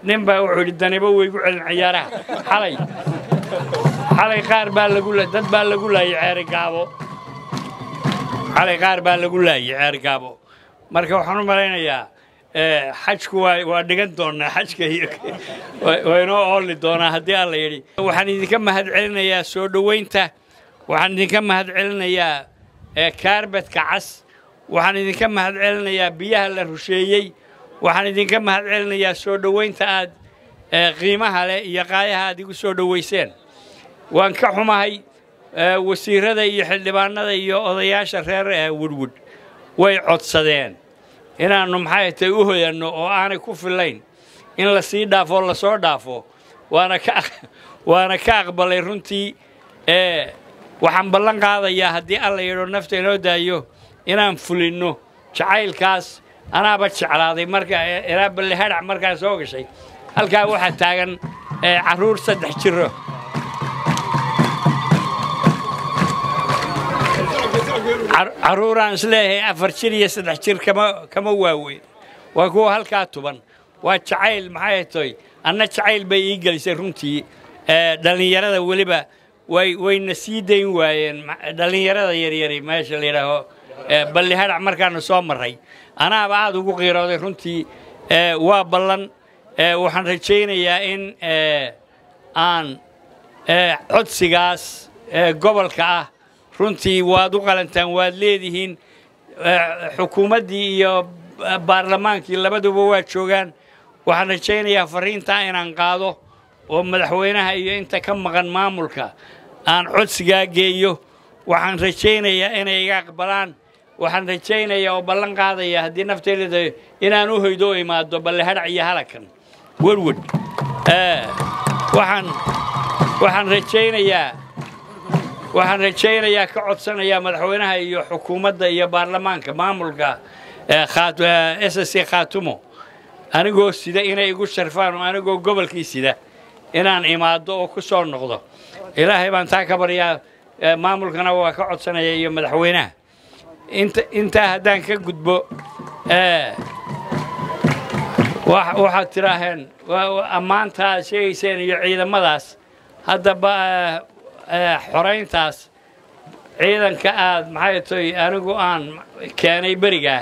نبى وحول الدنيا ويقول العيارة حلي قار بالقولة دد بالقولة يعرق عبو حلي قار بالقولة يعرق عبو مركب حنو مرينا يا حجك ودقن دونا حجك وينو أول دونا هدي الله يدي وحني كم هاد علنا يا سود وينته وحني كم هاد علنا يا كاربت كعس وحني كم هاد علنا يا بيها الرشيي وحني كم هاد علنا يا سود وينته قيمها يا قايها هذه سود ويسين وان كحما هي وسيرة يحل بانا ذي أضياش الخير ودود ويعطسدين إن أنهم حياتي أوه إنه أنا كوف اللين إن لسي دافو ولا صور دافو وأنا كأقبل يرنتي وحن بلن هذا يا هدي الله يرون نفته إنه دايو إن أنا فلينه شعيل كاس أنا بتشعل هذه مركا إراب اللي هرع مركا سوق شيء هلكا واحد تاجن عرور صدق شره عروران سلاه أفرشية صدق شر كما واوي وهو هالكاتبان وشعيل محيطي أنا شعيل بيجلس رنتي دلنيرة ولبا وينسيدين وين دلنيرة يري ماشي اللي راهو بل هذا عمر كان صامر هاي أنا بعد وقير هذا رنتي وبلن وحنرجينا يا إن عن عدسجاس قبل كأ runtii waad u qalantaan waad leedihiin xukuumaddii iyo baarlamaankii labaduba waa joogaan waxaan rajaynayaa fariinta inaan qaado oo madaxweynaha iyo inta ka maqan maamulka aan codsiga geeyo waxaan rajaynayaa inay iga aqbalaan waxaan rajaynayaa oo ballan qaadaya haddii nafteeda inaan u hoydo imaado balle hadhac iyo halakan warwad waxaan rajaynayaa ka codsanayaa madaxweynaha iyo xukuumadda iyo baarlamaanka maamulka SSC Khaatumo anigoo sida inay igu sharfaan oo anigoo gobolkii sida inaan imaado oo ku soo noqdo ilaahay baan taa ka baryaa maamulkana waa ka codsanaya iyo madaxweynaha inta haddaan ka gudbo waxaad tiraaheen ammaantaa sheegayseen iyo ciidamadaas haddaba xoreyntaas ciidanka aad maxay tahay anigu aan keenay bariga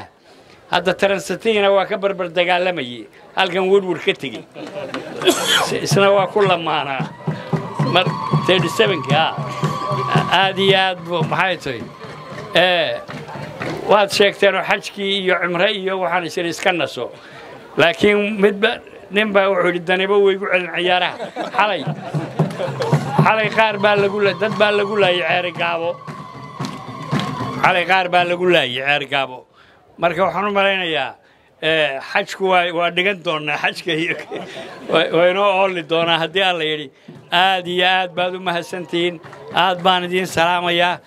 hadda Transitina waa ka barbar dagaalamayay halkan warwar ka tagay isna waa ku lamaana mar 37ka aad iyo aad maxay tahay waad sheegteen xajkii iyo cumre iyo waxaan isir iska naso laakiin midba ninba wuxuu dhidaniba way igu celin ciyaaraha حلي قار بالقولة دد بالقولة يعرق عبو حلي قار بالقولة يعرق عبو مركب حنو مرينا يا حجك ودقن دونا حجك وينو أول دونا هدي الله يدي آد بعدو مهسنتين آد باندين سلام يا